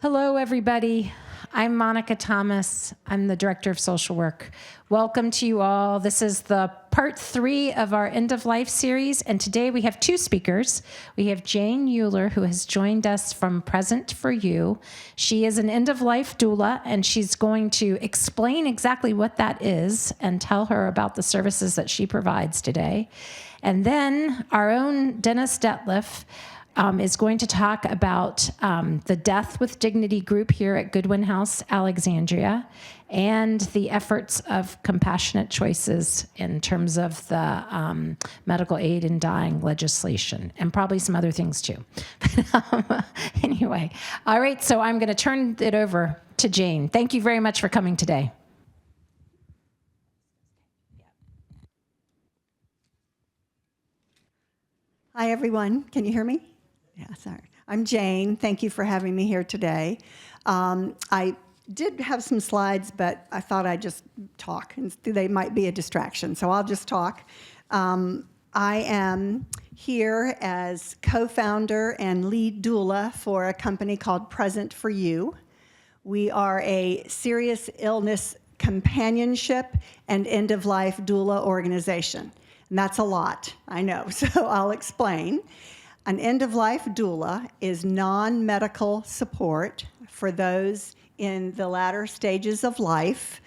Hello, everybody. I'm Monica Thomas. I'm the Director of Social Work. Welcome to you all. This is the part 3 of our End of Life series, and today we have 2 speakers. We have Jane Euler, who has joined us from Present for You. She is an End of Life doula, and she's going to explain exactly what that is and tell her about the services that she provides today. And then our own Dennis Detliff is going to talk about the Death with Dignity group here at Goodwin House, Alexandria, and the efforts of Compassionate Choices in terms of the medical aid in dying legislation, and probably some other things too. Anyway, all right, so I'm going to turn it over to Jane. Thank you very much for coming today. Hi, everyone. Can you hear me? Yeah, sorry. I'm Jane. Thank you for having me here today. I did have some slides, but I thought I'd just talk, and they might be a distraction, so I'll just talk. I am here as co-founder and lead doula for a company called Present for You. We are a serious illness companionship and end-of-life doula organization. And that's a lot, I know, so I'll explain. An end-of-life doula is non-medical support for those in the latter stages of life.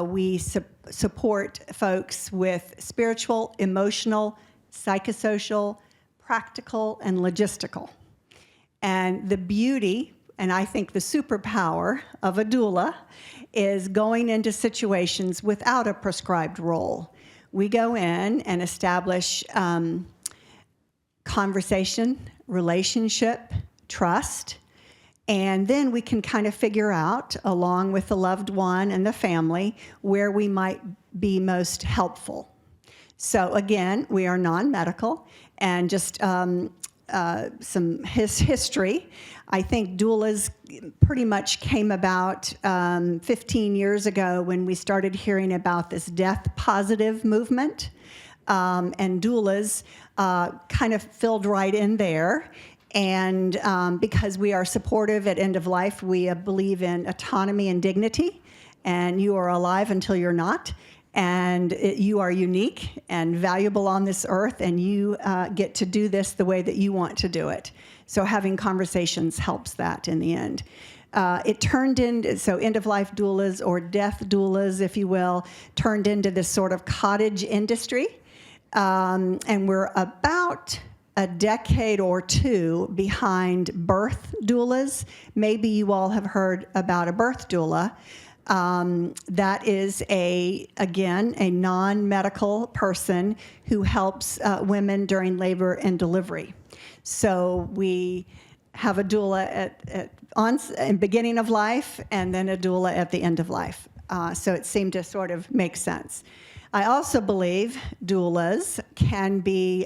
We support folks with spiritual, emotional, psychosocial, practical, and logistical. And the beauty, and I think the superpower of a doula, is going into situations without a prescribed role. We go in and establish conversation, relationship, trust, and then we can kind of figure out, along with the loved one and the family, where we might be most helpful. So again, we are non-medical, and just some history. I think doulas pretty much came about 15 years ago when we started hearing about this death-positive movement, and doulas kind of filled right in there. And because we are supportive at end of life, we believe in autonomy and dignity, and you are alive until you're not. And you are unique and valuable on this earth, and you get to do this the way that you want to do it. So having conversations helps that in the end. It turned into, so end-of-life doulas, or death doulas, if you will, turned into this sort of cottage industry. And we're about a decade or 2 behind birth doulas. Maybe you all have heard about a birth doula. That is, again, a non-medical person who helps women during labor and delivery. So we have a doula in beginning of life, and then a doula at the end of life. So it seemed to sort of make sense. I also believe doulas can be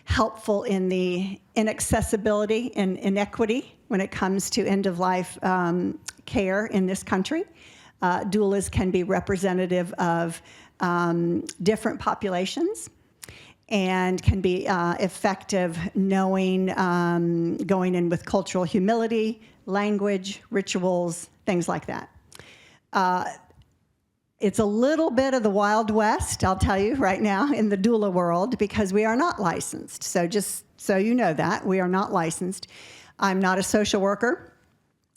helpful in the inaccessibility and inequity when it comes to end-of-life care in this country. Doulas can be representative of different populations and can be effective knowing, going in with cultural humility, language, rituals, things like that. It's a little bit of the Wild West, I'll tell you right now, in the doula world, because we are not licensed. So just so you know that, we are not licensed. I'm not a social worker.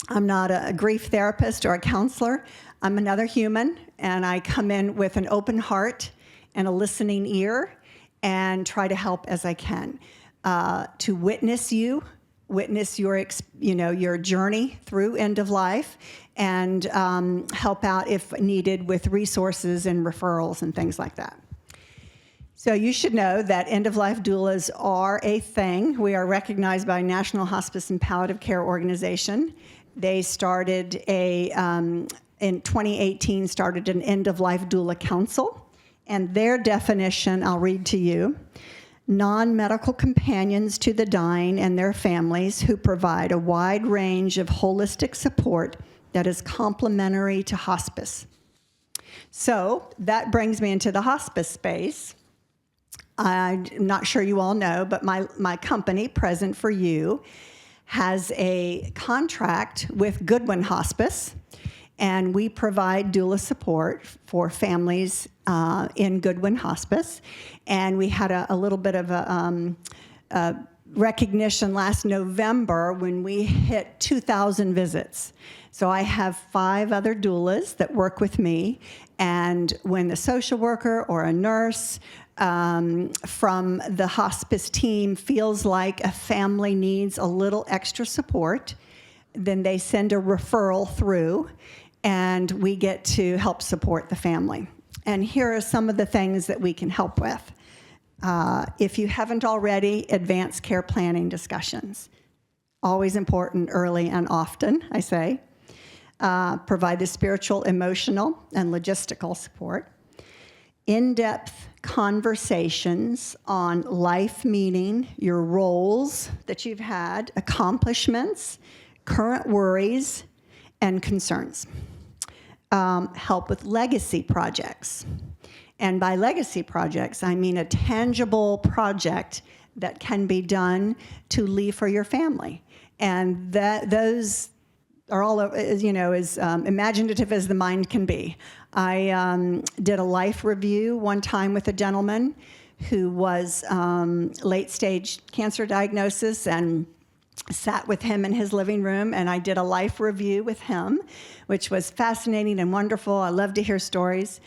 I'm not a grief therapist or a counselor. I'm another human, and I come in with an open heart and a listening ear and try to help as I can to witness your journey through end of life, and help out if needed with resources and referrals and things like that. So you should know that end-of-life doulas are a thing. We are recognized by National Hospice and Palliative Care Organization. They started in 2018, started an end-of-life doula council, and their definition, I'll read to you: non-medical companions to the dying and their families who provide a wide range of holistic support that is complementary to hospice. So that brings me into the hospice space. I'm not sure you all know, but my company, Present for You, has a contract with Goodwin Hospice, and we provide doula support for families in Goodwin Hospice. And we had a little bit of a recognition last November when we hit 2,000 visits. So I have 5 other doulas that work with me, and when the social worker or a nurse from the hospice team feels like a family needs a little extra support, then they send a referral through, and we get to help support the family. And here are some of the things that we can help with. If you haven't already, advanced care planning discussions. Always important, early and often, I say. Provide the spiritual, emotional, and logistical support. In-depth conversations on life meaning, your roles that you've had, accomplishments, current worries, and concerns. Help with legacy projects. And by legacy projects, I mean a tangible project that can be done to leave for your family. And those are all, as imaginative as the mind can be. I did a life review one time with a gentleman who was late-stage cancer diagnosis, and sat with him in his living room, and I did a life review with him, which was fascinating and wonderful. I love to hear stories.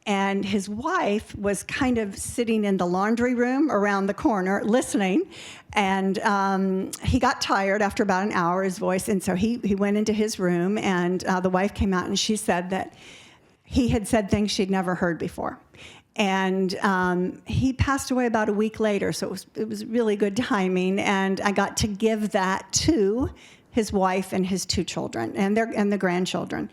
And his wife was kind of sitting in the laundry room around the corner listening. And he got tired after about an hour, his voice. And so he went into his room, and the wife came out, and she said that he had said things she'd never heard before. And he passed away about a week later, so it was really good timing. And I got to give that to his wife and his 2 children and the grandchildren.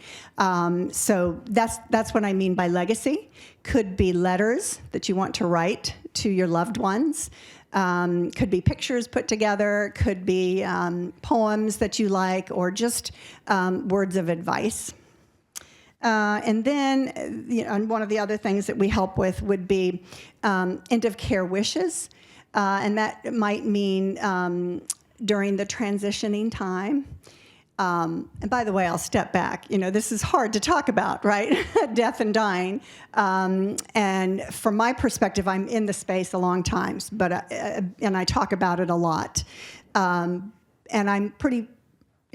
So that's what I mean by legacy. Could be letters that you want to write to your loved ones. Could be pictures put together. Could be poems that you like, or just words of advice. And then, and one of the other things that we help with would be end of care wishes, and that might mean during the transitioning time. And by the way, I'll step back. This is hard to talk about, right? Death and dying. And from my perspective, I'm in the space a long time, and I talk about it a lot. And I'm pretty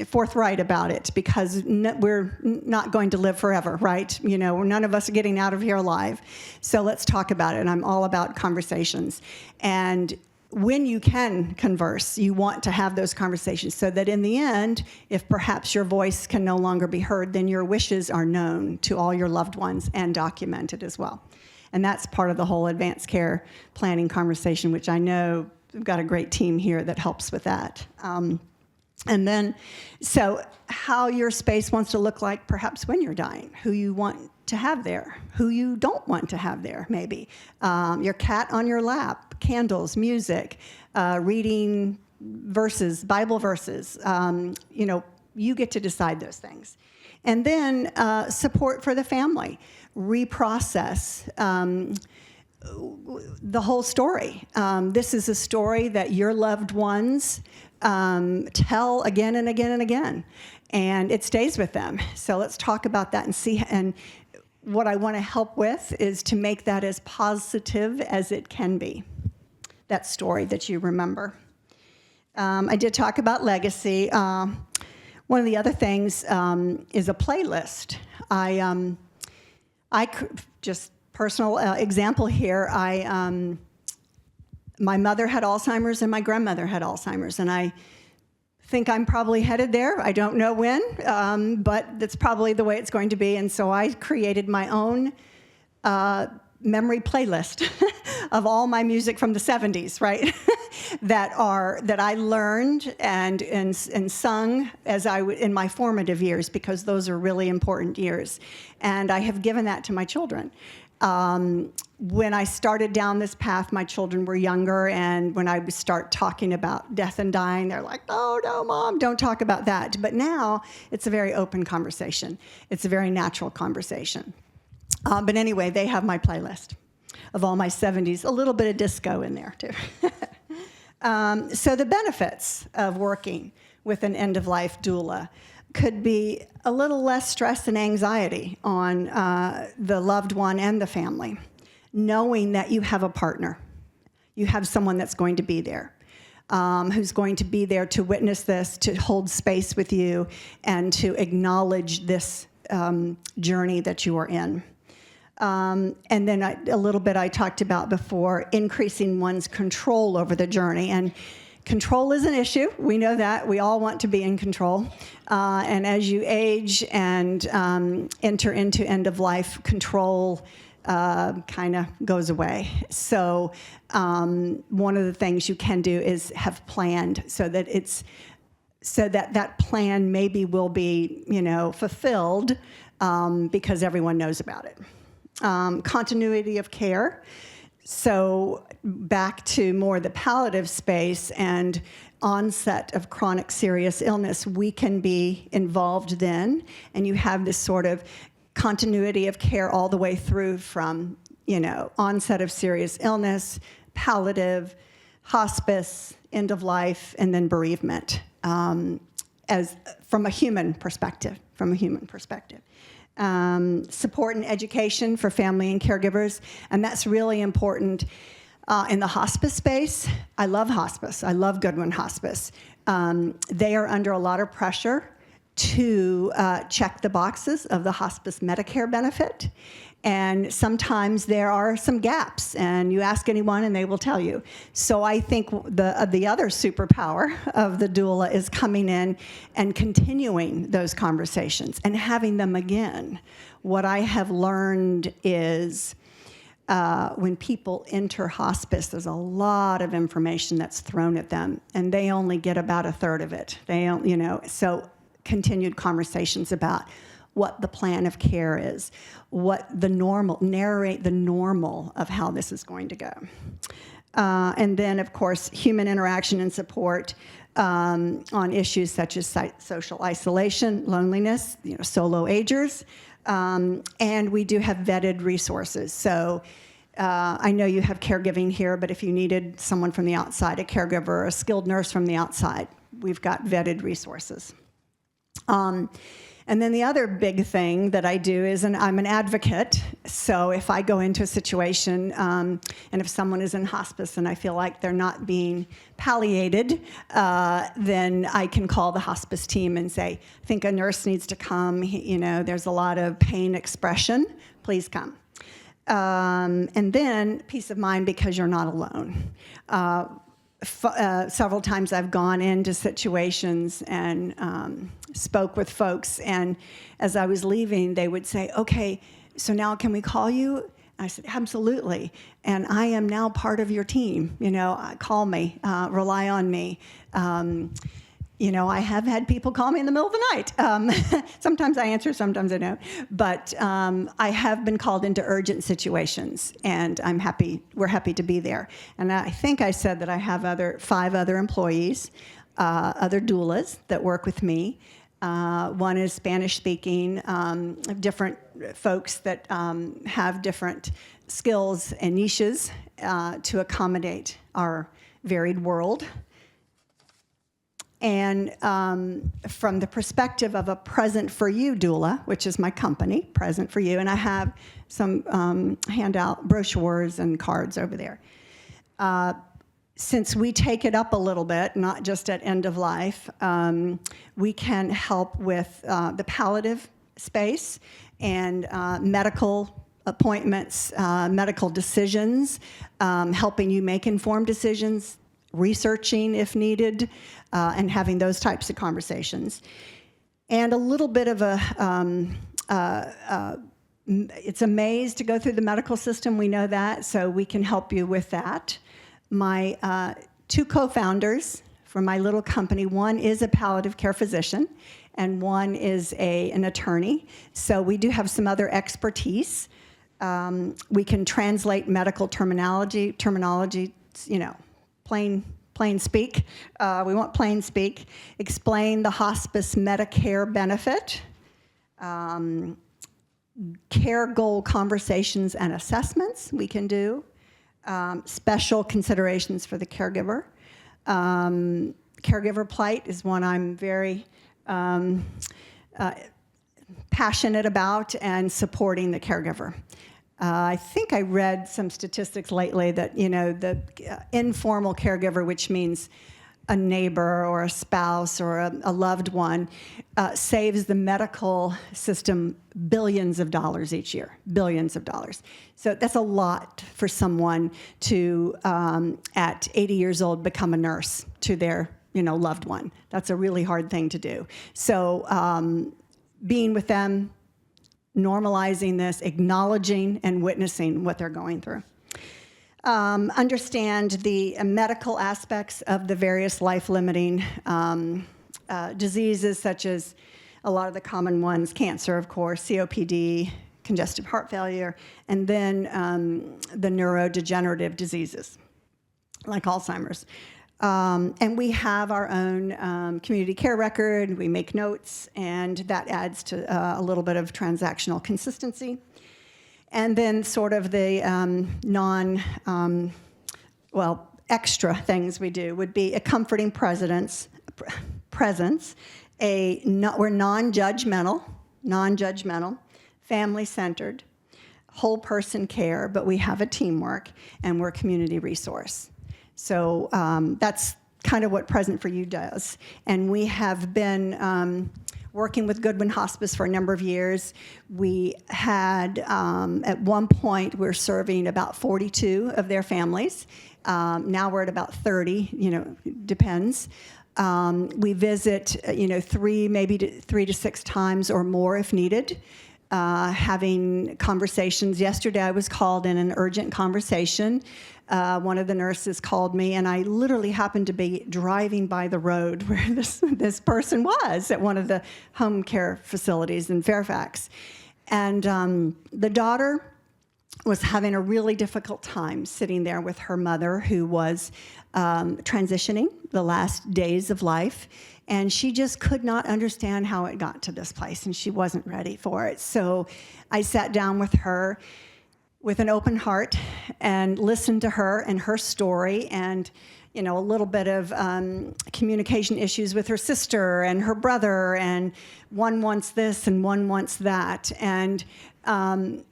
forthright about it, because we're not going to live forever, right? None of us are getting out of here alive. So let's talk about it. And I'm all about conversations. And when you can converse, you want to have those conversations so that in the end, if perhaps your voice can no longer be heard, then your wishes are known to all your loved ones and documented as well. And that's part of the whole advanced care planning conversation, which I know we've got a great team here that helps with that. And then, so how your space wants to look like perhaps when you're dying, who you want to have there, who you don't want to have there, maybe. Your cat on your lap, candles, music, reading verses, Bible verses. You get to decide those things. And then support for the family, reprocess the whole story. This is a story that your loved ones tell again and again and again, and it stays with them. So let's talk about that and see. And what I want to help with is to make that as positive as it can be, that story that you remember. I did talk about legacy. One of the other things is a playlist. Just personal example here. My mother had Alzheimer's and my grandmother had Alzheimer's, and I think I'm probably headed there. I don't know when, but that's probably the way it's going to be. And so I created my own memory playlist of all my music from the 70s, right? that I learned and sung in my formative years, because those are really important years. And I have given that to my children. When I started down this path, my children were younger, and when I would start talking about death and dying, they're like, "Oh, no, Mom, don't talk about that." But now it's a very open conversation. It's a very natural conversation. But anyway, they have my playlist of all my 70s, a little bit of disco in there, too. So the benefits of working with an end-of-life doula could be a little less stress and anxiety on the loved one and the family, knowing that you have a partner. You have someone that's going to be there, who's going to be there to witness this, to hold space with you, and to acknowledge this journey that you are in. And then a little bit I talked about before, increasing one's control over the journey. And control is an issue. We know that. We all want to be in control. And as you age and enter into end-of-life, control kind of goes away. So one of the things you can do is have planned so that that plan maybe will be, fulfilled because everyone knows about it. Continuity of care. So back to more the palliative space and onset of chronic serious illness, we can be involved then, and you have this sort of continuity of care all the way through from, onset of serious illness, palliative, hospice, end of life, and then bereavement, as from a human perspective. Support and education for family and caregivers, and that's really important in the hospice space. I love hospice. I love Goodwin Hospice. They are under a lot of pressure to check the boxes of the hospice Medicare benefit, and sometimes there are some gaps, and you ask anyone and they will tell you. So I think the other superpower of the doula is coming in and continuing those conversations and having them again. What I have learned is when people enter hospice, there's a lot of information that's thrown at them, and they only get about a third of it. So continued conversations about what the plan of care is, narrate the normal of how this is going to go. And then, of course, human interaction and support on issues such as social isolation, loneliness, solo agers, and we do have vetted resources. So I know you have caregiving here, but if you needed someone from the outside, a caregiver or a skilled nurse from the outside, we've got vetted resources. And then the other big thing that I do is, I'm an advocate, so if I go into a situation and if someone is in hospice and I feel like they're not being palliated, then I can call the hospice team and say, I think a nurse needs to come, there's a lot of pain expression, please come. And then peace of mind because you're not alone. Several times I've gone into situations and spoke with folks, and as I was leaving, they would say, okay, so now can we call you? I said, absolutely, and I am now part of your team. Call me, rely on me. I have had people call me in the middle of the night. Sometimes I answer, sometimes I don't. But I have been called into urgent situations, and we're happy to be there. And I think I said that I have 5 other employees, other doulas that work with me. One is Spanish-speaking, different folks that have different skills and niches to accommodate our varied world. And from the perspective of a Present for You doula, which is my company, Present for You, and I have some handout brochures and cards over there. Since we take it up a little bit, not just at end of life, we can help with the palliative space and medical appointments, medical decisions, helping you make informed decisions, researching if needed, and having those types of conversations. And a little bit of it's a maze to go through the medical system, we know that, so we can help you with that. My 2 co-founders for my little company, one is a palliative care physician, and one is an attorney, so we do have some other expertise. We can translate medical terminology, plain speak. We want plain speak. Explain the hospice Medicare benefit. Care goal conversations and assessments we can do. Special considerations for the caregiver. Caregiver plight is one I'm very passionate about, and supporting the caregiver. I think I read some statistics lately that, the informal caregiver, which means a neighbor or a spouse or a loved one, saves the medical system billions of dollars each year, billions of dollars. So that's a lot for someone to, at 80 years old, become a nurse to their, loved one. That's a really hard thing to do. So being with them, normalizing this, acknowledging and witnessing what they're going through. Understand the medical aspects of the various life-limiting diseases, such as a lot of the common ones, cancer, of course, COPD, congestive heart failure, and then the neurodegenerative diseases, like Alzheimer's. And we have our own community care record. We make notes, and that adds to a little bit of transactional consistency. And then sort of the extra things we do would be a comforting presence, we're non-judgmental, family-centered, whole person care, but we have a teamwork, and we're a community resource. So that's kind of what Present for You does. And we have been working with Goodwin Hospice for a number of years. We had, at one point, we're serving about 42 of their families. Now we're at about 30, depends. We visit, 3 to 6 times or more if needed. Having conversations. Yesterday I was called in an urgent conversation. One of the nurses called me, and I literally happened to be driving by the road where this person was at one of the home care facilities in Fairfax. And the daughter was having a really difficult time sitting there with her mother, who was transitioning the last days of life. And she just could not understand how it got to this place, and she wasn't ready for it. So I sat down with her with an open heart and listened to her and her story, and a little bit of communication issues with her sister and her brother, and one wants this and one wants that. And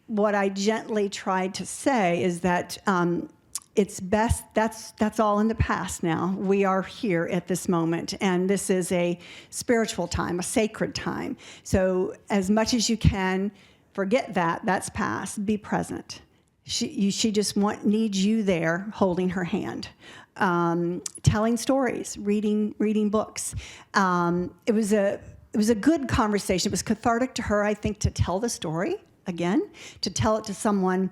what I gently tried to say is that it's best, that's all in the past now. We are here at this moment, and this is a spiritual time, a sacred time. So as much as you can, forget that's past, be present. She just needs you there holding her hand, telling stories, reading books. It was a good conversation. It was cathartic to her, I think, to tell the story again, to tell it to someone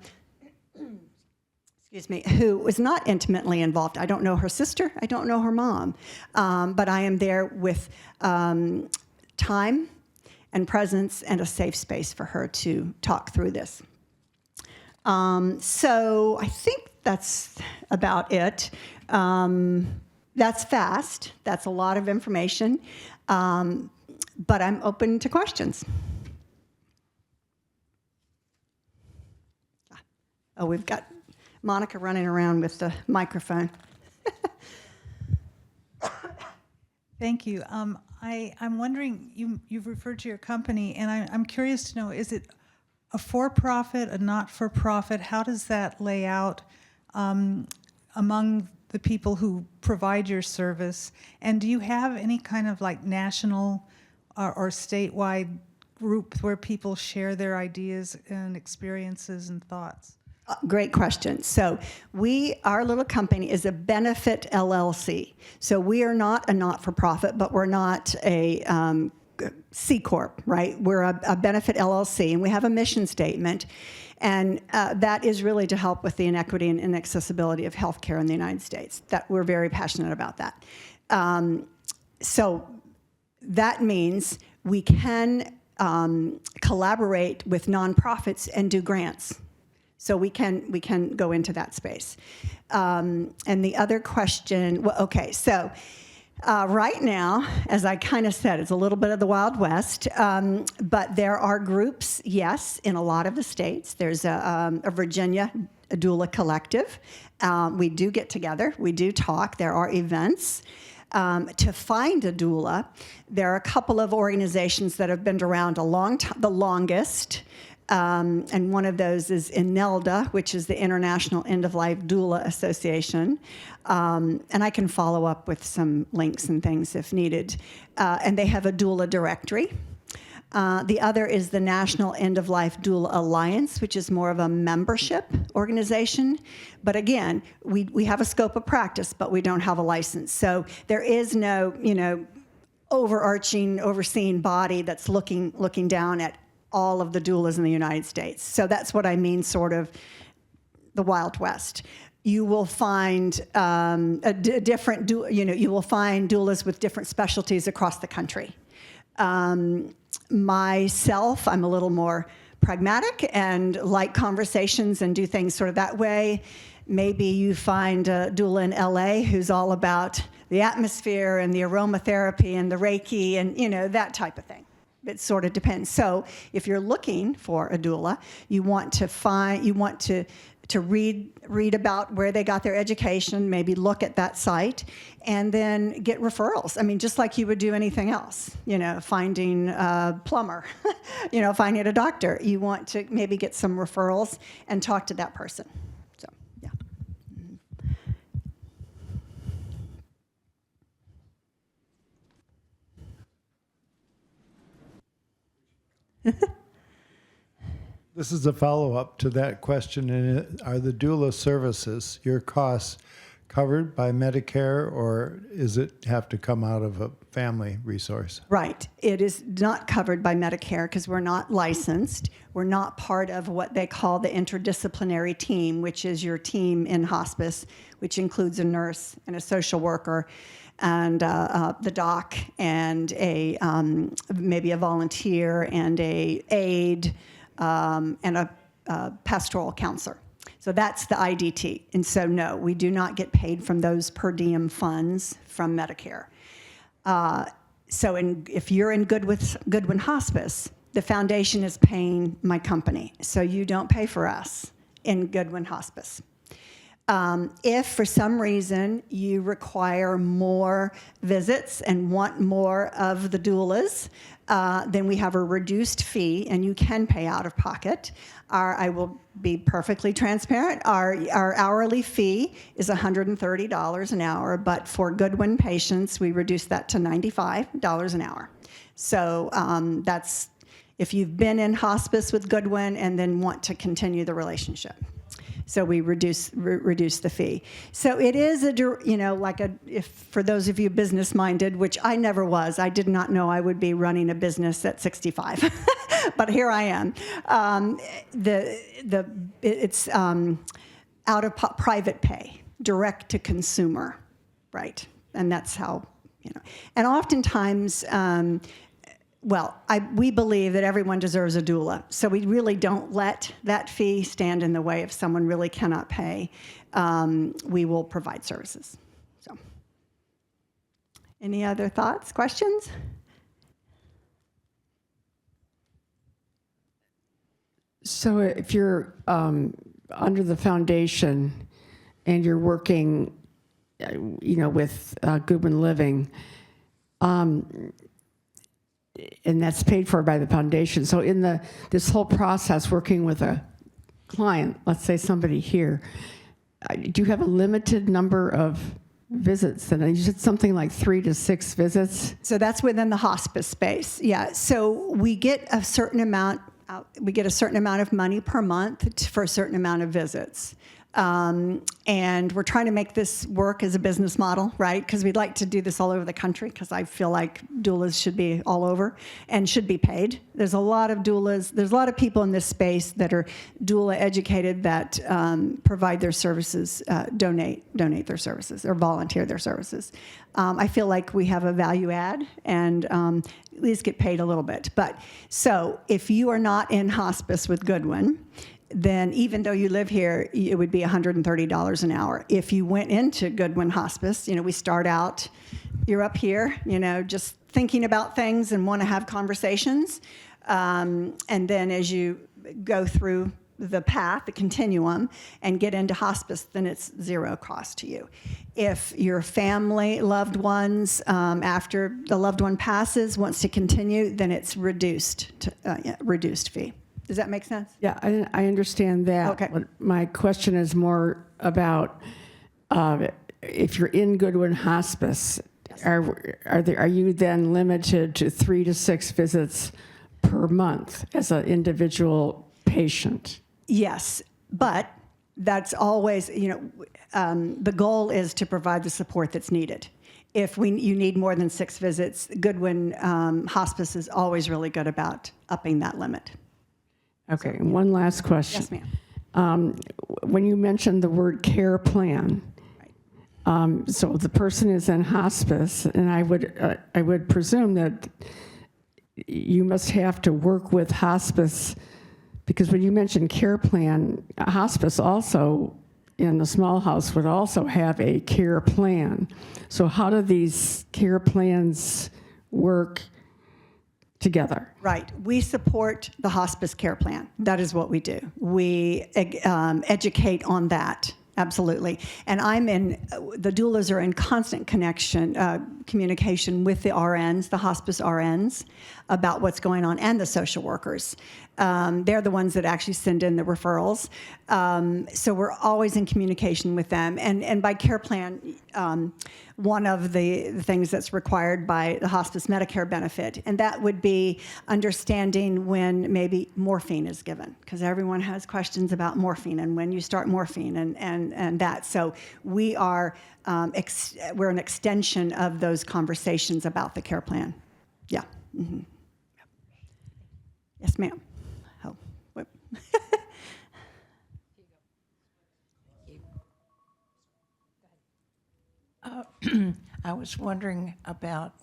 who was not intimately involved. I don't know her sister. I don't know her mom. But I am there with time and presence and a safe space for her to talk through this. So I think that's about it. That's fast. That's a lot of information. But I'm open to questions. Oh, we've got Monica running around with the microphone. Thank you. I'm wondering, you've referred to your company, and I'm curious to know, is it a for-profit, a not-for-profit? How does that lay out among the people who provide your service? And do you have any kind of national or statewide group where people share their ideas and experiences and thoughts? Great question. So our little company is a benefit LLC. So we are not a not-for-profit, but we're not a C Corp, right? We're a benefit LLC, and we have a mission statement. And that is really to help with the inequity and inaccessibility of healthcare in the United States. That we're very passionate about that. So that means we can collaborate with nonprofits and do grants. So we can go into that space. And the other question, so right now, as I kind of said, it's a little bit of the Wild West, but there are groups, yes, in a lot of the states. There's a Virginia a doula collective. We do get together. We do talk. There are events. To find a doula, there are a couple of organizations that have been around a long time, the longest. And one of those is INELDA, which is the International End-of-Life Doula Association. And I can follow up with some links and things if needed. And they have a doula directory. The other is the National End-of-Life Doula Alliance, which is more of a membership organization. But again, we have a scope of practice, but we don't have a license. So there is no, overseeing body that's looking down at all of the doulas in the United States. So that's what I mean, sort of the Wild West. You will find you will find doulas with different specialties across the country. Myself, I'm a little more pragmatic and like conversations and do things sort of that way. Maybe you find a doula in LA who's all about the atmosphere and the aromatherapy and the Reiki and, that type of thing. It sort of depends. So if you're looking for a doula, you want to read about where they got their education, maybe look at that site, and then get referrals. I mean, just like you would do anything else, finding a plumber, finding a doctor. You want to maybe get some referrals and talk to that person. So, yeah. This is a follow-up to that question. And are the doula services, your costs, covered by Medicare, or is it have to come out of a family resource? Right. It is not covered by Medicare because we're not licensed. We're not part of what they call the interdisciplinary team, which is your team in hospice, which includes a nurse and a social worker and the doc and maybe a volunteer and a aide and a pastoral counselor. So that's the IDT. And so, no, we do not get paid from those per diem funds from Medicare. If you're in Goodwin Hospice, the foundation is paying my company. So you don't pay for us in Goodwin Hospice. If for some reason you require more visits and want more of the doulas, then we have a reduced fee, and you can pay out of pocket. I will be perfectly transparent. Our hourly fee is $130 an hour, but for Goodwin patients, we reduce that to $95 an hour. So that's if you've been in hospice with Goodwin and then want to continue the relationship. So we reduce the fee. So it is if for those of you business minded, which I never was, I did not know I would be running a business at 65, but here I am. It's out of private pay, direct to consumer, right? And that's how And oftentimes. We believe that everyone deserves a doula, so we really don't let that fee stand in the way if someone really cannot pay. We will provide services. So, any other thoughts, questions? So if you're under the foundation and you're working, with Goodwin Living, and that's paid for by the foundation. So in this whole process, working with a client, let's say somebody here, do you have a limited number of visits? And you said something like 3 to 6 visits. So that's within the hospice space. Yeah. So we get a certain amount. We get a certain amount of money per month for a certain amount of visits. And we're trying to make this work as a business model, right? Because we'd like to do this all over the country, because I feel like doulas should be all over and should be paid. There's a lot of doulas. There's a lot of people in this space that are doula educated that provide their services, donate their services, or volunteer their services. I feel like we have a value add and at least get paid a little bit. But so if you are not in hospice with Goodwin, then even though you live here, it would be $130 an hour. If you went into Goodwin Hospice, we start out, you're up here, just thinking about things and want to have conversations. And then as you go through the path, the continuum, and get into hospice, then it's zero cost to you. If your family, loved ones, after the loved one passes, wants to continue, then it's reduced fee. Does that make sense? Yeah, I understand that. Okay. But my question is more about if you're in Goodwin Hospice, are you then limited to 3 to 6 visits per month as an individual patient? Yes, but that's always, the goal is to provide the support that's needed. If you need more than 6 visits, Goodwin Hospice is always really good about upping that limit. Okay, and one last question. Yes, ma'am. When you mentioned the word care plan, so the person is in hospice, and I would presume that you must have to work with hospice, because when you mentioned care plan, hospice also in the small house would also have a care plan. So how do these care plans work together? Right. We support the hospice care plan. That is what we do. We educate on that. Absolutely. And the doulas are in constant communication with the RNs, the hospice RNs, about what's going on, and the social workers. They're the ones that actually send in the referrals. So we're always in communication with them. And by care plan, one of the things that's required by the hospice Medicare benefit, and that would be understanding when maybe morphine is given, because everyone has questions about morphine and when you start morphine and that. So we are we're an extension of those conversations about the care plan. Yeah. Mm-hmm. Yes, ma'am. Oh, whoop. I was wondering about,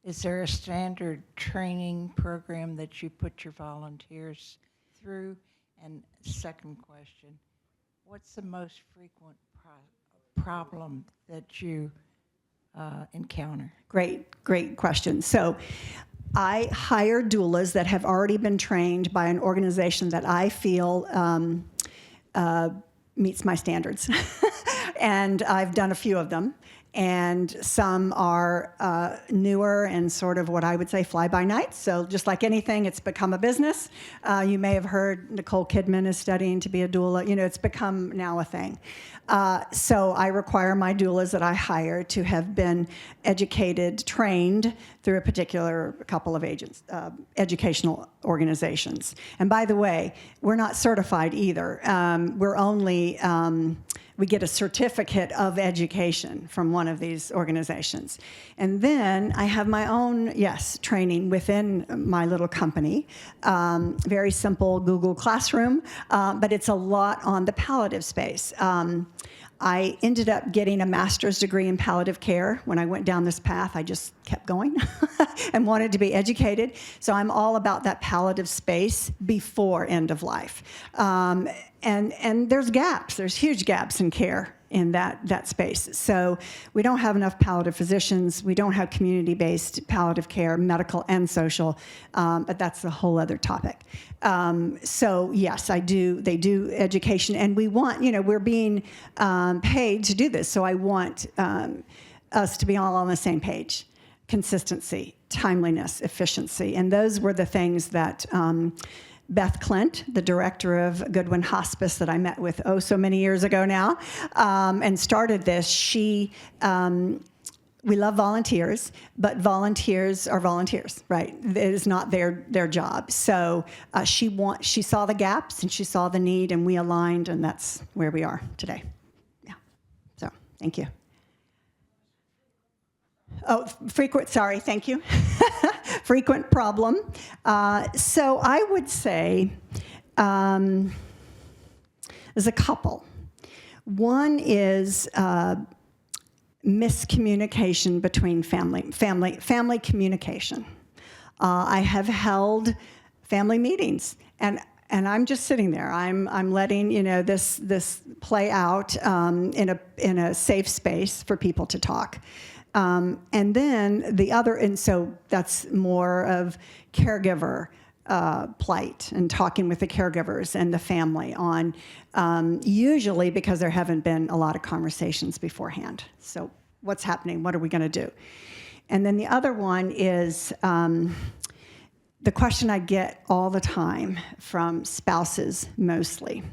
is there a standard training program that you put your volunteers through? And second question, what's the most frequent problem that you encounter? Great question. So I hire doulas that have already been trained by an organization that I feel meets my standards. And I've done a few of them. And some are newer and sort of what I would say fly-by-night. So just like anything, it's become a business. You may have heard Nicole Kidman is studying to be a doula. It's become now a thing. So I require my doulas that I hire to have been educated, trained through a particular couple of educational organizations. And by the way, we're not certified either. We're only... we get a certificate of education from one of these organizations. And then I have my own, training within my little company. Very simple Google Classroom, but it's a lot on the palliative space. I ended up getting a master's degree in palliative care. When I went down this path, I just kept going and wanted to be educated. So I'm all about that palliative space before end of life. And there's gaps. There's huge gaps in care in that space. So we don't have enough palliative physicians. We don't have community-based palliative care, medical and social, but that's a whole other topic. So yes, I do. They do education, and we want, we're being paid to do this. So I want us to be all on the same page. Consistency, timeliness, efficiency, and those were the things that Beth Clint, the director of Goodwin Hospice that I met with so many years ago now, and started this. We love volunteers, but volunteers are volunteers, right? It is not their job. So she saw the gaps and she saw the need, and we aligned, and that's where we are today. Yeah. So thank you. Oh, thank you. Frequent problem. So I would say there's a couple. One is miscommunication between family communication. I have held family meetings, and I'm just sitting there. I'm letting this play out in a safe space for people to talk. And then the other, and so that's more of caregiver plight and talking with the caregivers and the family on, usually because there haven't been a lot of conversations beforehand. So what's happening? What are we going to do? And then the other one is the question I get all the time from spouses mostly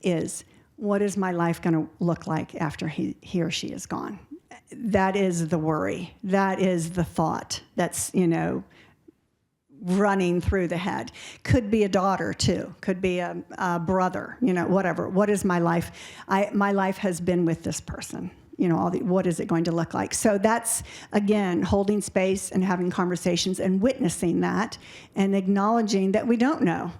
is, what is my life going to look like after he or she is gone? That is the worry. That is the thought that's, running through the head. Could be a daughter too. Could be a brother, whatever. What is my life? My life has been with this person. What is it going to look like? So that's, again, holding space and having conversations and witnessing that and acknowledging that we don't know.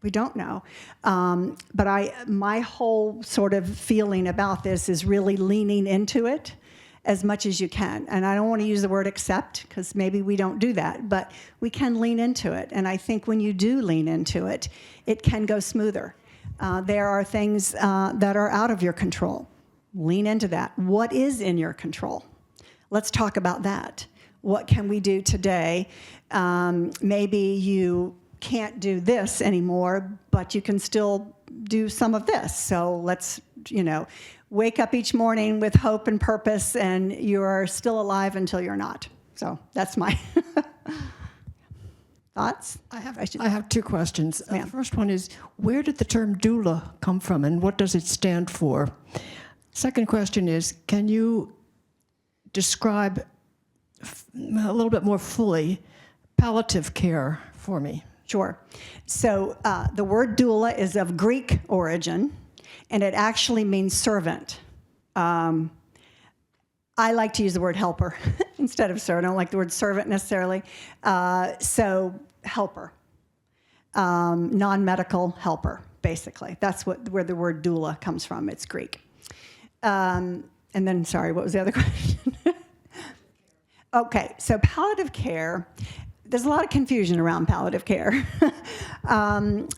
We don't know. But my whole sort of feeling about this is really leaning into it as much as you can. And I don't want to use the word accept, because maybe we don't do that, but we can lean into it. And I think when you do lean into it, it can go smoother. There are things that are out of your control. Lean into that. What is in your control? Let's talk about that. What can we do today? Maybe you can't do this anymore, but you can still do some of this. So let's, wake up each morning with hope and purpose, and you're still alive until you're not. So that's my thoughts. I have two questions. Ma'am. The first one is, where did the term doula come from, and what does it stand for? Second question is, can you describe a little bit more fully palliative care for me? Sure. So the word doula is of Greek origin, and it actually means servant. I like to use the word helper instead of servant. I don't like the word servant necessarily. So helper, non-medical helper, basically. That's where the word doula comes from. It's Greek. And then, sorry, what was the other question? Okay, so palliative care. There's a lot of confusion around palliative care.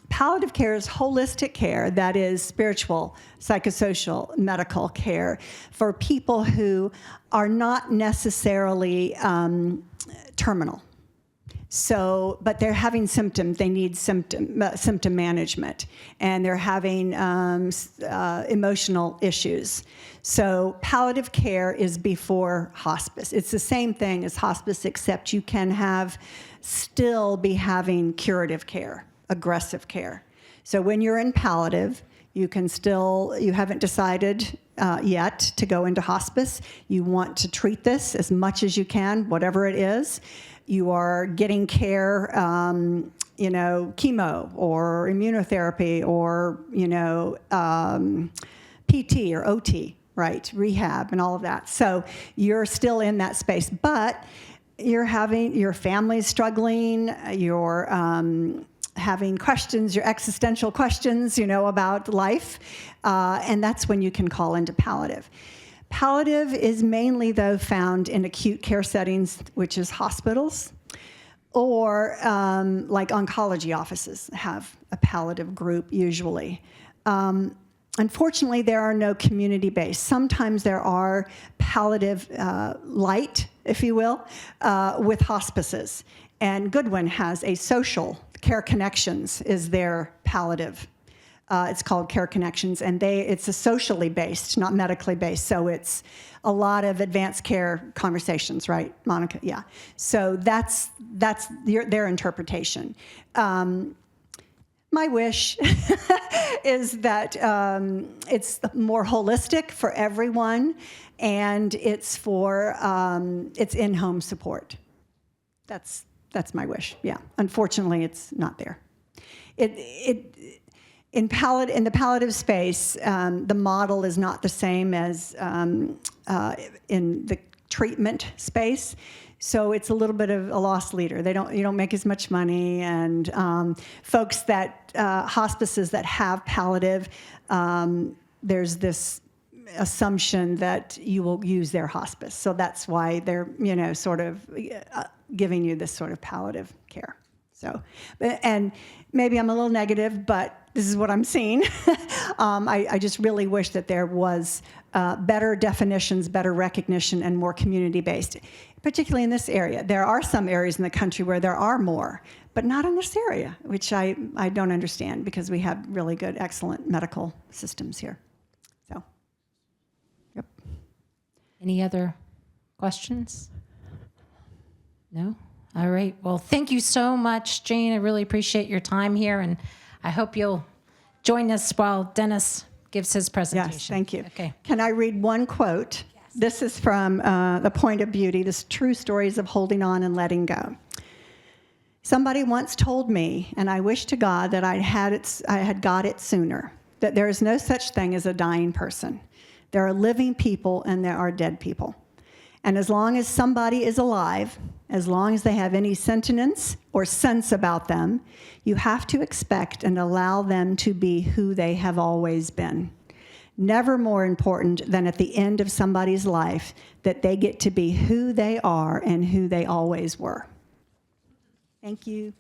Palliative care is holistic care, that is spiritual, psychosocial, medical care for people who are not necessarily terminal. So, but they're having symptoms. They need symptom management, and they're having emotional issues. So palliative care is before hospice. It's the same thing as hospice, except you can still be having curative care, aggressive care. So when you're in palliative, you haven't decided yet to go into hospice. You want to treat this as much as you can, whatever it is. You are getting care, chemo or immunotherapy or, PT or OT, right? Rehab and all of that. So you're still in that space, but your family's struggling, you're having questions, your existential questions, about life, and that's when you can call into palliative. Palliative is mainly, though, found in acute care settings, which is hospitals, or like oncology offices have a palliative group usually. Unfortunately, there are no community-based. Sometimes there are palliative light, if you will, with hospices. And Goodwin has a social, Care Connections is their palliative. It's called Care Connections, and it's a socially based, not medically based. So it's a lot of advanced care conversations, right, Monica? Yeah. So that's their interpretation. My wish is that it's more holistic for everyone, and it's for it's in-home support. That's my wish. Yeah. Unfortunately, it's not there. In the palliative space, the model is not the same as in the treatment space. So it's a little bit of a lost leader. You don't make as much money, and folks that hospices that have palliative, there's this assumption that you will use their hospice. So that's why they're sort of giving you this sort of palliative care. So, and maybe I'm a little negative, but this is what I'm seeing. I just really wish that there was better definitions, better recognition, and more community-based, particularly in this area. There are some areas in the country where there are more, but not in this area, which I don't understand because we have really good, excellent medical systems here. So, yep. Any other questions? No? All right. Well, thank you so much, Jane. I really appreciate your time here, and I hope you'll join us while Dennis gives his presentation. Yes, thank you. Okay. Can I read one quote? Yes. This is from The Point of Beauty, this True Stories of Holding On and Letting Go. Somebody once told me, and I wish to God that I had got it sooner, that there is no such thing as a dying person. There are living people and there are dead people. And as long as somebody is alive, as long as they have any sentience or sense about them, you have to expect and allow them to be who they have always been. Never more important than at the end of somebody's life that they get to be who they are and who they always were. Thank you.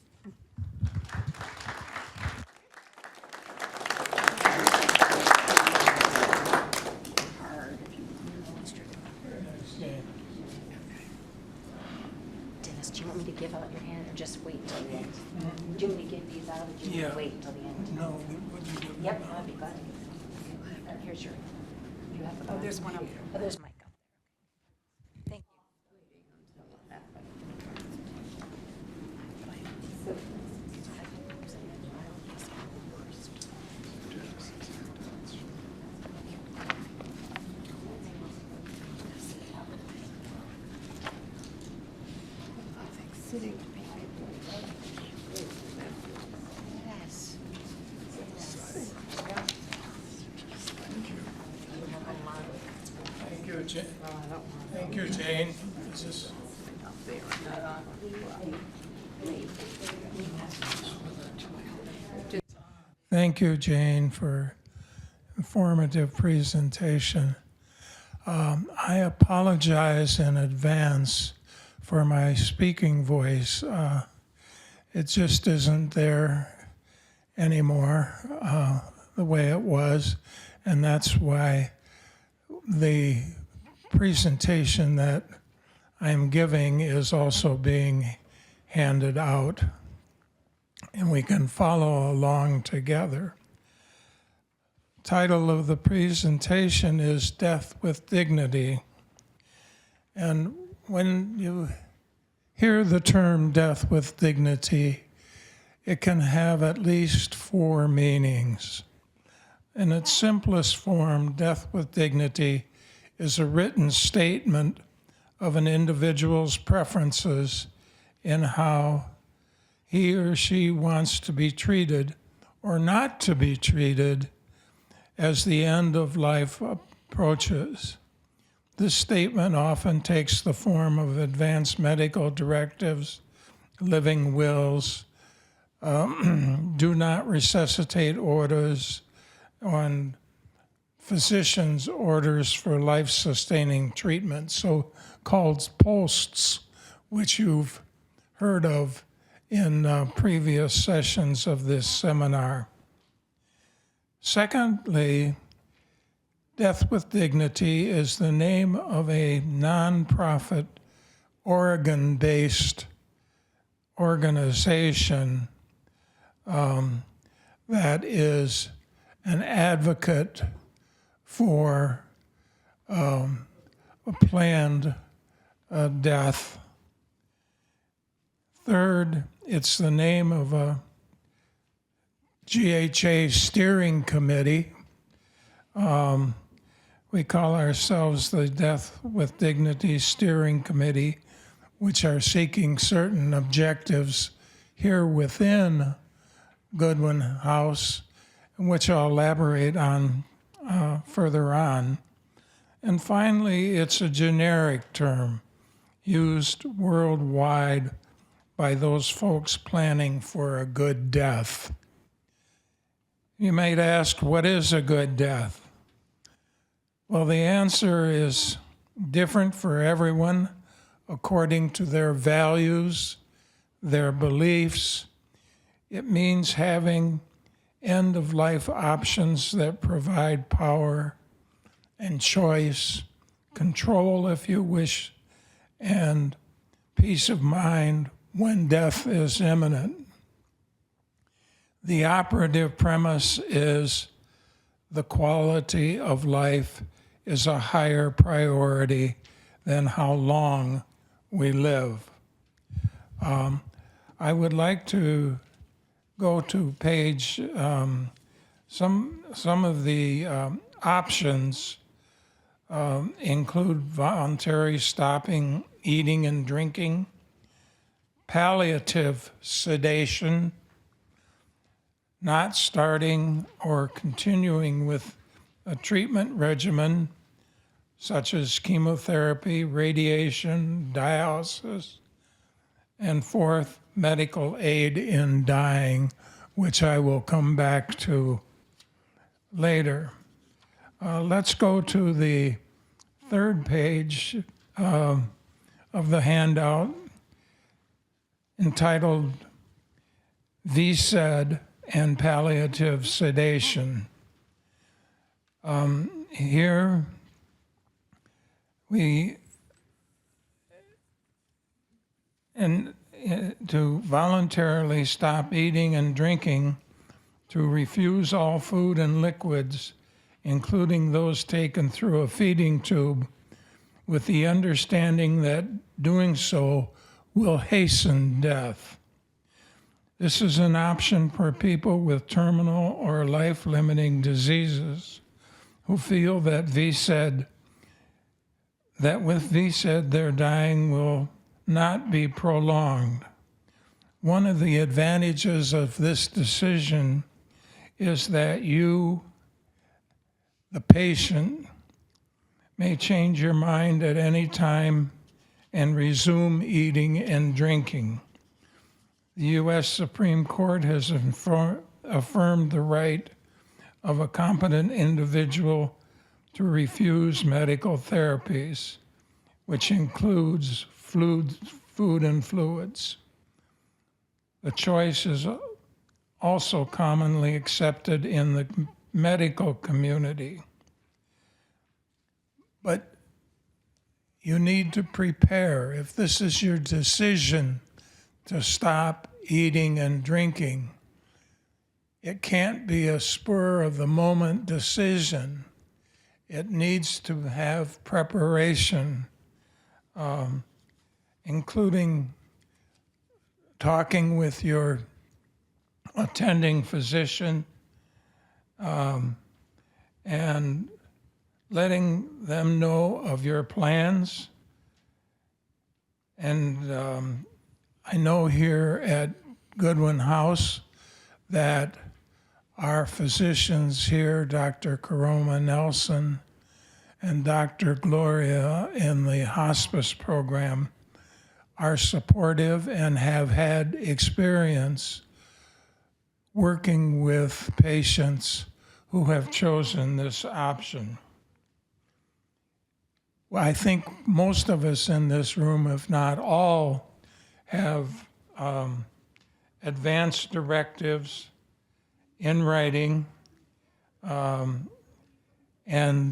Dennis, do you want me to give out your hand or just wait till the end? Do you want me to give these out or do you want to wait until the end? No, would you give me? Yep, I'd be glad to. Here's your, you have the. Oh, there's one up there. Oh, there's Mike up there. Thank Thank you, Jane. Thank you, Jane. Is this? Thank you, Jane, for informative presentation. I apologize in advance for my speaking voice. It just isn't there anymore the way it was, and that's why the presentation that I'm giving is also being handed out, and we can follow along together. Title of the presentation is Death with Dignity. And when you hear the term death with dignity, it can have at least 4 meanings. In its simplest form, death with dignity is a written statement of an individual's preferences in how he or she wants to be treated or not to be treated as the end of life approaches. This statement often takes the form of advanced medical directives, living wills, do not resuscitate orders, on physicians' orders for life-sustaining treatment, so-called posts, which you've heard of in previous sessions of this seminar. Secondly, Death with Dignity is the name of a nonprofit, Oregon-based organization that is an advocate for a planned death. Third, it's the name of a GHA steering committee. We call ourselves the Death with Dignity Steering Committee, which are seeking certain objectives here within Goodwin House, which I'll elaborate on further on. And finally, it's a generic term used worldwide by those folks planning for a good death. You might ask, what is a good death? Well, the answer is different for everyone according to their values, their beliefs. It means having end-of-life options that provide power and choice, control if you wish, and peace of mind when death is imminent. The operative premise is the quality of life is a higher priority than how long we live. I would like to go to page, some of the options include voluntary stopping eating and drinking, palliative sedation, not starting or continuing with a treatment regimen such as chemotherapy, radiation, dialysis, and fourth, medical aid in dying, which I will come back to later. Let's go to the third page of the handout entitled VSED and Palliative Sedation. Here we, to voluntarily stop eating and drinking, to refuse all food and liquids, including those taken through a feeding tube, with the understanding that doing so will hasten death. This is an option for people with terminal or life-limiting diseases who feel that with VSED their dying will not be prolonged. One of the advantages of this decision is that you, the patient, may change your mind at any time and resume eating and drinking. The U.S. Supreme Court has affirmed the right of a competent individual to refuse medical therapies, which includes food and fluids. The choice is also commonly accepted in the medical community. But you need to prepare. If this is your decision to stop eating and drinking, it can't be a spur-of-the-moment decision. It needs to have preparation, including talking with your attending physician and letting them know of your plans. And I know here at Goodwin House that our physicians here, Dr. Karoma Nelson and Dr. Gloria in the hospice program, are supportive and have had experience working with patients who have chosen this option. Well, I think most of us in this room, if not all, have advanced directives in writing, and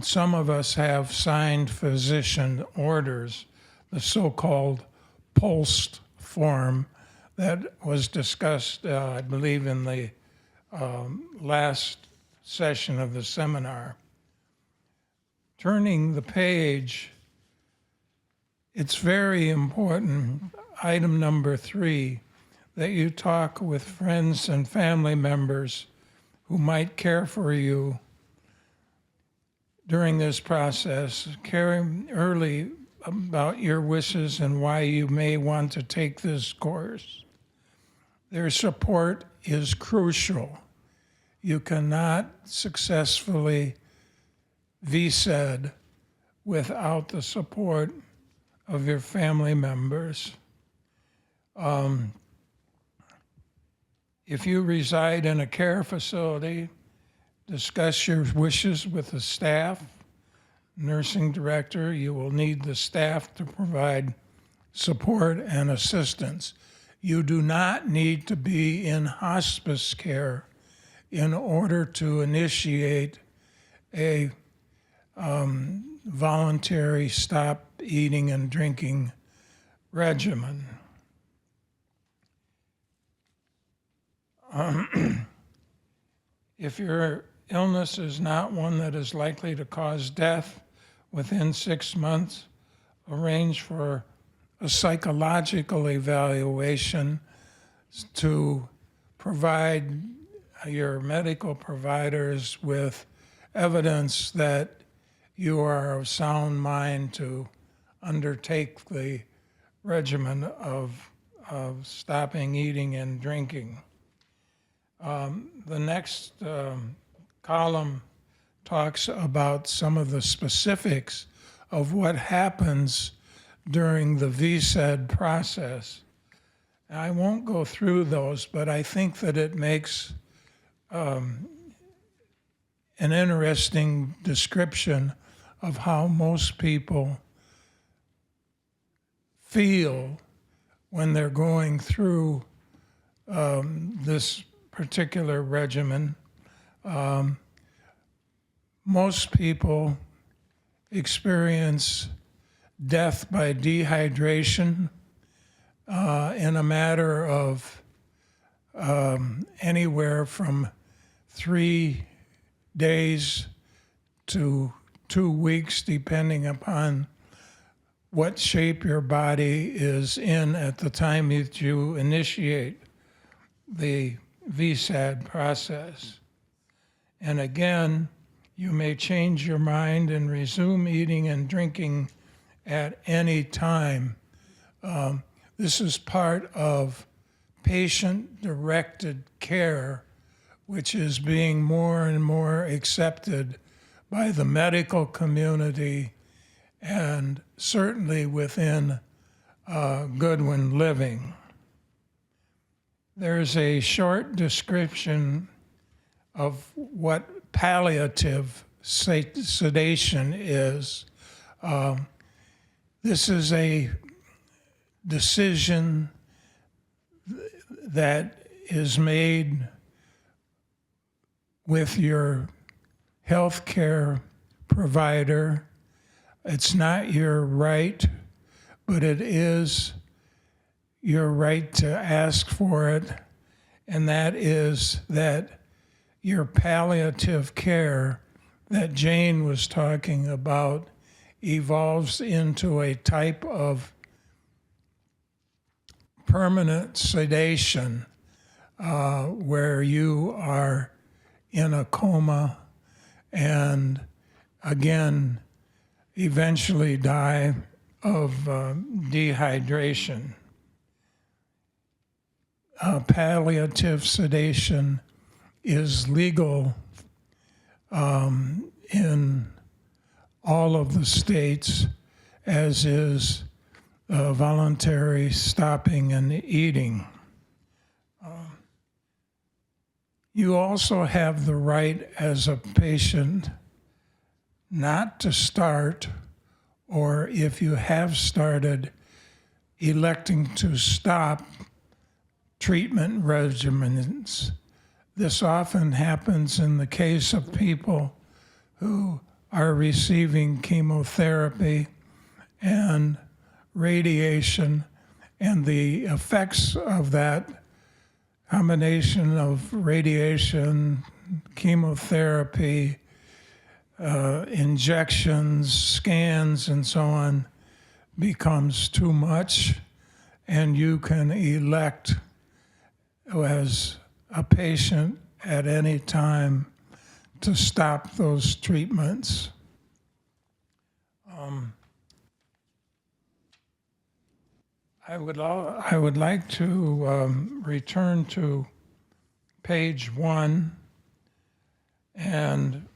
some of us have signed physician orders, the so-called POLST form that was discussed, I believe, in the last session of the seminar. Turning the page, it's very important, item number 3, that you talk with friends and family members who might care for you during this process. Caring early about your wishes and why you may want to take this course. Their support is crucial. You cannot successfully VSED without the support of your family members. If you reside in a care facility, discuss your wishes with the staff, nursing director. You will need the staff to provide support and assistance. You do not need to be in hospice care in order to initiate a voluntary stop eating and drinking regimen. If your illness is not one that is likely to cause death within 6 months, arrange for a psychological evaluation to provide your medical providers with evidence that you are of sound mind to undertake the regimen of stopping eating and drinking. The next column talks about some of the specifics of what happens during the VSED process. I won't go through those, but I think that it makes an interesting description of how most people feel when they're going through this particular regimen. Most people experience death by dehydration in a matter of anywhere from 3 days to 2 weeks, depending upon what shape your body is in at the time that you initiate the VSAD process. And again, you may change your mind and resume eating and drinking at any time. This is part of patient-directed care, which is being more and more accepted by the medical community and certainly within Goodwin Living. There's a short description of what palliative sedation is. This is a decision that is made with your health care provider. It's not your right, but it is your right to ask for it, and that is that your palliative care that Jane was talking about evolves into a type of permanent sedation where you are in a coma and again eventually die of dehydration. Palliative sedation is legal in all of the states, as is voluntary stopping and eating. You also have the right as a patient not to start, or if you have started, electing to stop treatment regimens. This often happens in the case of people who are receiving chemotherapy and radiation, and the effects of that combination of radiation, chemotherapy, injections, scans, and so on becomes too much, and you can elect as a patient at any time to stop those treatments. I would like to return to page 1 and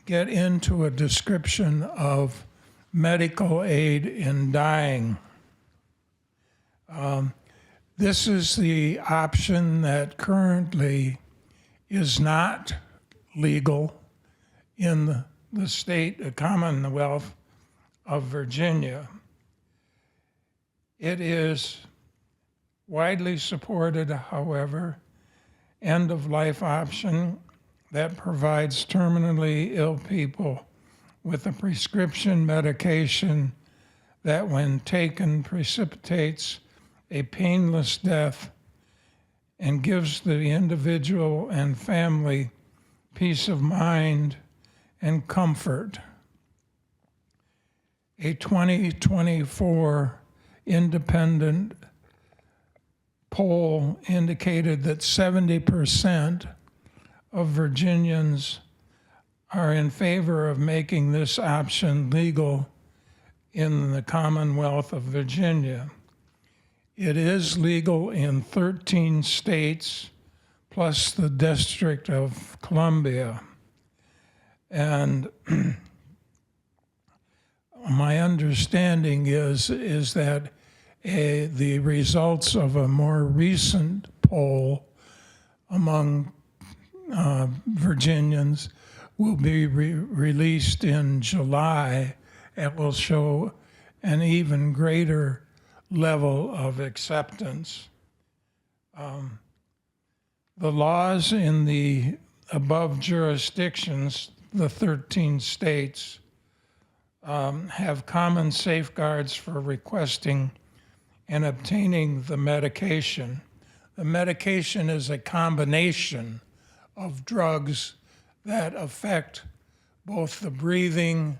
get into a description of medical aid in dying. This is the option that currently is not legal in the state, the Commonwealth of Virginia. It is widely supported, however, end-of-life option that provides terminally ill people with a prescription medication that, when taken, precipitates a painless death and gives the individual and family peace of mind and comfort. A 2024 independent poll indicated that 70% of Virginians are in favor of making this option legal in the Commonwealth of Virginia. It is legal in 13 states, plus the District of Columbia. And my understanding is that the results of a more recent poll among Virginians will be released in July and will show an even greater level of acceptance. The laws in the above jurisdictions, the 13 states, have common safeguards for requesting and obtaining the medication. The medication is a combination of drugs that affect both the breathing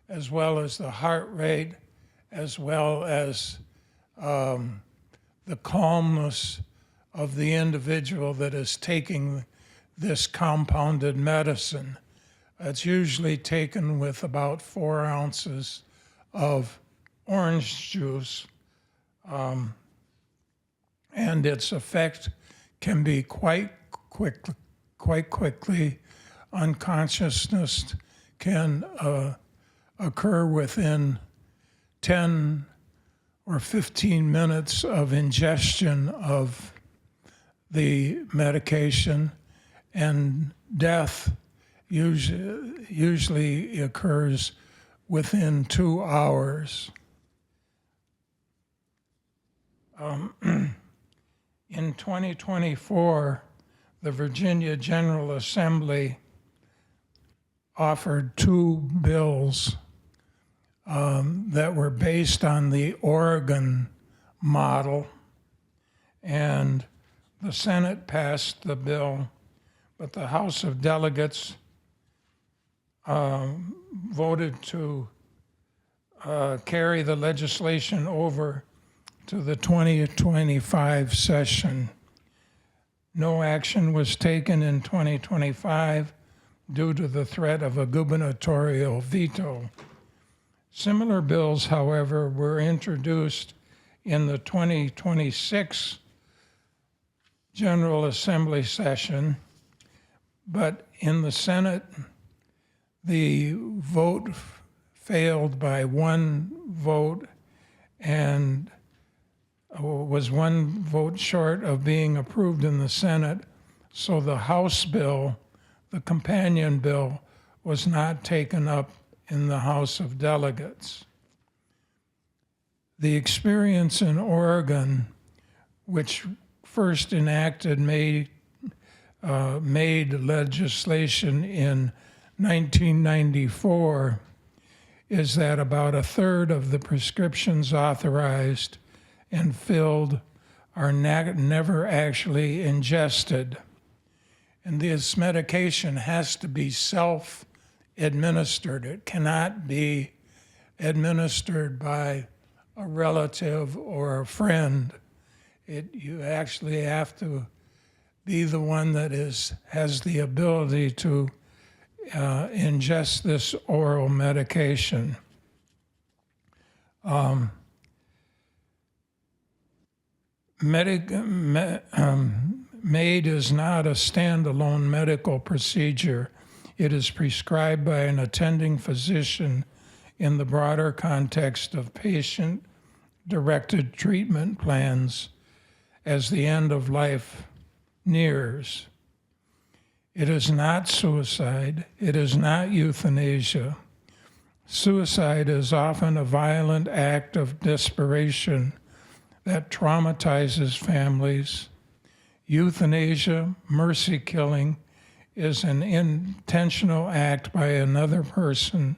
as well as the heart rate, as well as the calmness of the individual that is taking this compounded medicine. It's usually taken with about 4 ounces of orange juice, and its effect can be quite quickly. Unconsciousness can occur within 10 or 15 minutes of ingestion of the medication, and death usually occurs within 2 hours. In 2024, the Virginia General Assembly offered 2 bills that were based on the Oregon model, and the Senate passed the bill, but the House of Delegates voted to carry the legislation over to the 2025 session. No action was taken in 2025 due to the threat of a gubernatorial veto. Similar bills, however, were introduced in the 2026 General Assembly session, but in the Senate, the vote failed by 1 vote and was 1 vote short of being approved in the Senate. So the House bill, the companion bill, was not taken up in the House of Delegates. The experience in Oregon, which first enacted made legislation in 1994, is that about 1/3 of the prescriptions authorized and filled are never actually ingested. And this medication has to be self-administered. It cannot be administered by a relative or a friend. You actually have to be the one that has the ability to ingest this oral medication. MAID is not a standalone medical procedure. It is prescribed by an attending physician in the broader context of patient-directed treatment plans as the end of life nears. It is not suicide. It is not euthanasia. Suicide is often a violent act of desperation that traumatizes families, Euthanasia, mercy killing, is an intentional act by another person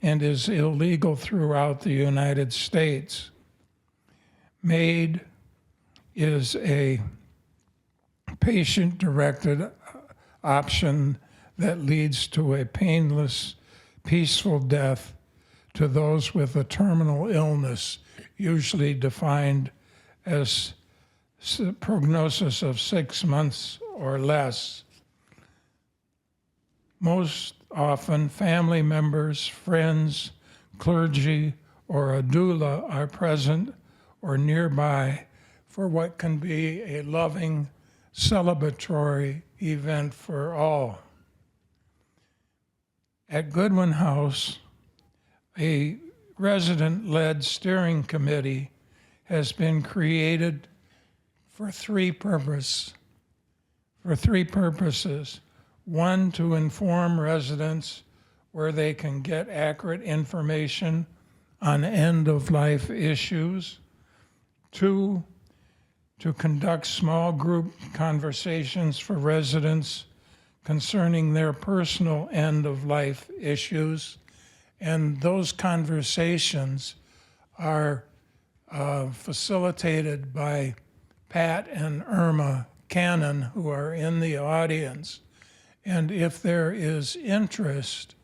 and is illegal throughout the United States. MAID is a patient-directed option that leads to a painless, peaceful death to those with a terminal illness, usually defined as prognosis of 6 months or less. Most often, family members, friends, clergy, or a doula are present or nearby for what can be a loving, celebratory event for all. At Goodwin House, a resident-led steering committee has been created for three purposes. One, to inform residents where they can get accurate information on end-of-life issues. Two, to conduct small group conversations for residents concerning their personal end-of-life issues. And those conversations are facilitated by Pat and Irma Cannon, who are in the audience. And if there is interest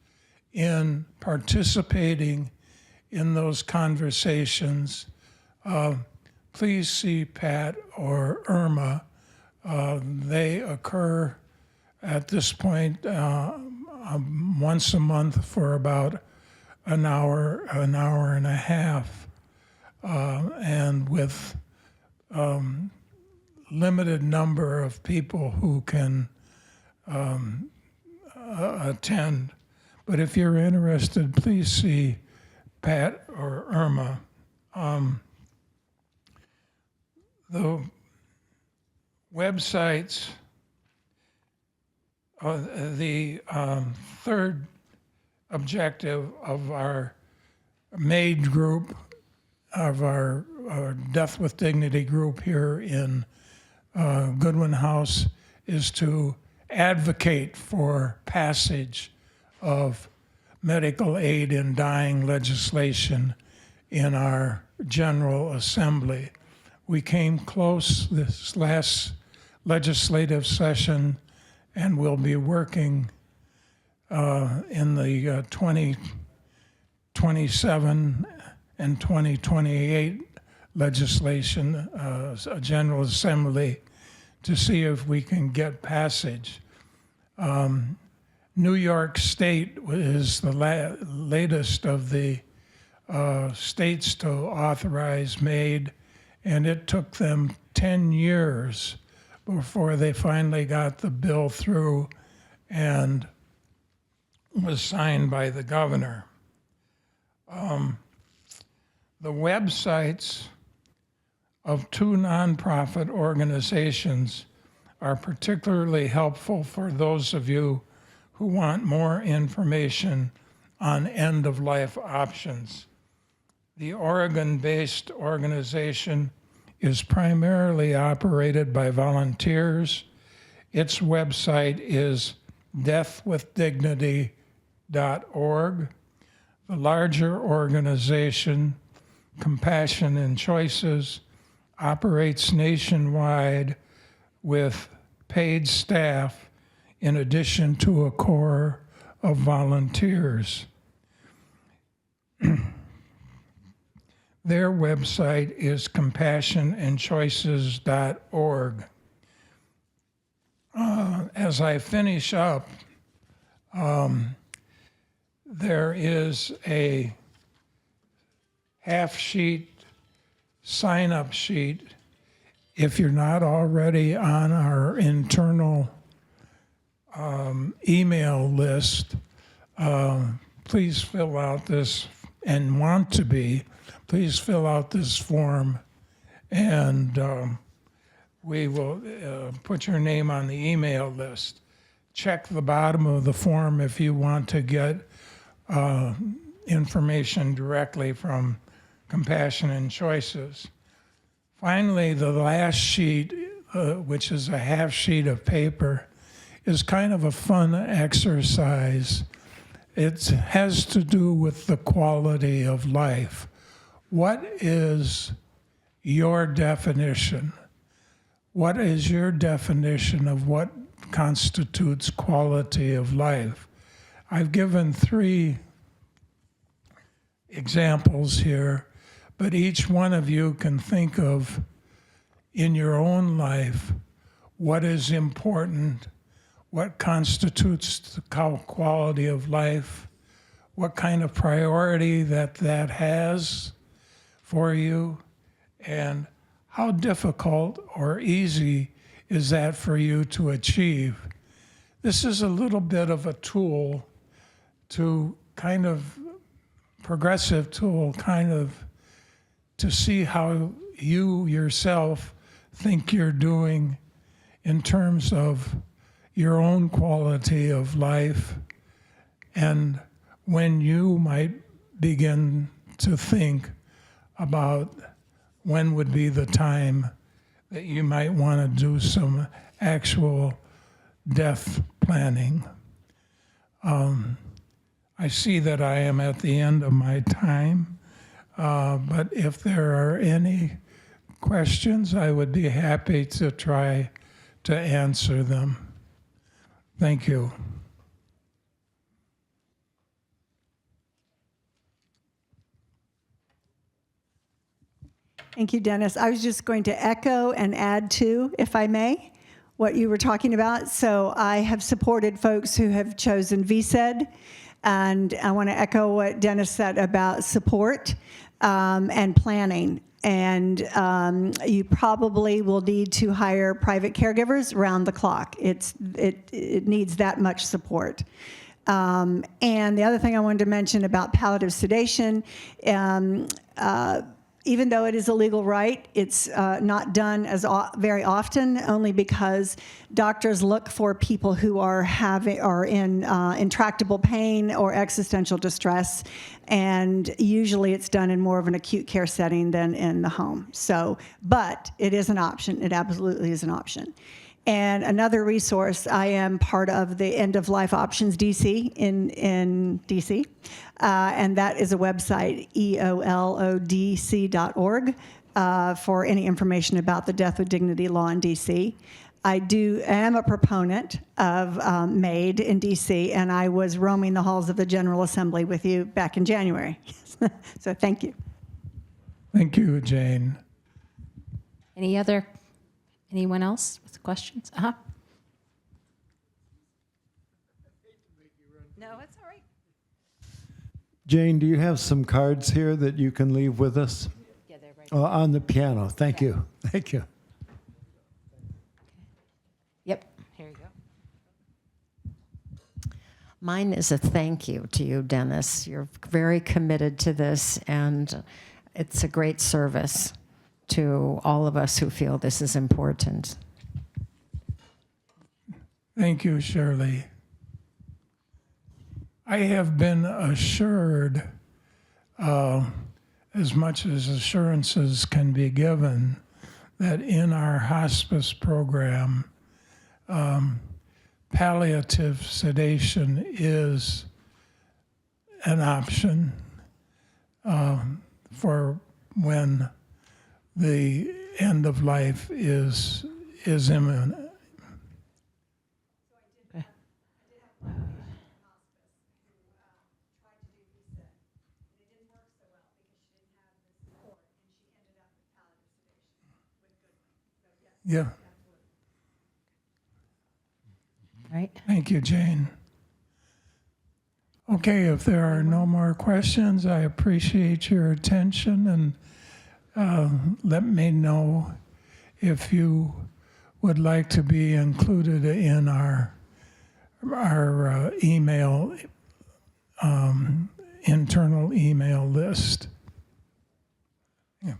in participating in those conversations, please see Pat or Irma. They occur at this point once a month for about an hour and a half, and with limited number of people who can attend. But if you're interested, please see Pat or Irma. The websites, the third objective of our MAID group, of our Death with Dignity group here in Goodwin House, is to advocate for passage of medical aid in dying legislation in our General Assembly. We came close this last legislative session, and we'll be working in the 2027 and 2028 legislation, General Assembly, to see if we can get passage. New York State is the latest of the states to authorize MAID, and it took them 10 years before they finally got the bill through and was signed by the governor. The websites of two nonprofit organizations are particularly helpful for those of you who want more information on end-of-life options. The Oregon-based organization is primarily operated by volunteers. Its website is deathwithdignity.org. The larger organization, Compassion and Choices, operates nationwide with paid staff in addition to a core of volunteers. Their website is compassionandchoices.org. As I finish up, there is a half-sheet sign-up sheet. If you're not already on our internal email list, please fill out this, and want to be, please fill out this form, and we will put your name on the email list. Check the bottom of the form if you want to get information directly from Compassion and Choices. Finally, the last sheet which is a half sheet of paper, is kind of a fun exercise. It has to do with the quality of life. What is your definition? What is your definition of what constitutes quality of life? I've given 3 examples here, but each one of you can think of in your own life what is important, what constitutes the quality of life, what kind of priority that has for you, and how difficult or easy is that for you to achieve. This is a little bit of a tool to kind of progressive tool kind of to see how you yourself think you're doing in terms of your own quality of life, and when you might begin to think about when would be the time that you might want to do some actual death planning. I see that I am at the end of my time, but if there are any questions, I would be happy to try to answer them. Thank you. Thank you, Dennis. I was just going to echo and add to, if I may, what you were talking about. So I have supported folks who have chosen VSED, and I want to echo what Dennis said about support and planning. And you probably will need to hire private caregivers around the clock. It needs that much support. And the other thing I wanted to mention about palliative sedation, even though it is a legal right, it's not done as very often, only because doctors look for people who are in intractable pain or existential distress, and usually it's done in more of an acute care setting than in the home. So, but it is an option. It absolutely is an option. And another resource, I am part of the End of Life Options DC in DC, and that is a website, eolodc.org, for any information about the Death with Dignity law in DC. I am a proponent of MAID in DC, and I was roaming the halls of the General Assembly with you back in January. So thank you. Thank you, Jane. Anyone else with questions? No, it's all right. Jane, do you have some cards here that you can leave with us? Yeah, they're right. On the piano. Thank you. Thank you. Yep, here you go. Mine is a thank you to you, Dennis. You're very committed to this, and it's a great service to all of us who feel this is important. Thank you, Shirley. I have been assured, as much as assurances can be given, that in our hospice program, palliative sedation is an option for when the end of life is imminent. Yeah. Right. Thank you, Jane. Okay, if there are no more questions, I appreciate your attention, and let me know if you would like to be included in our email, internal email list. Yeah.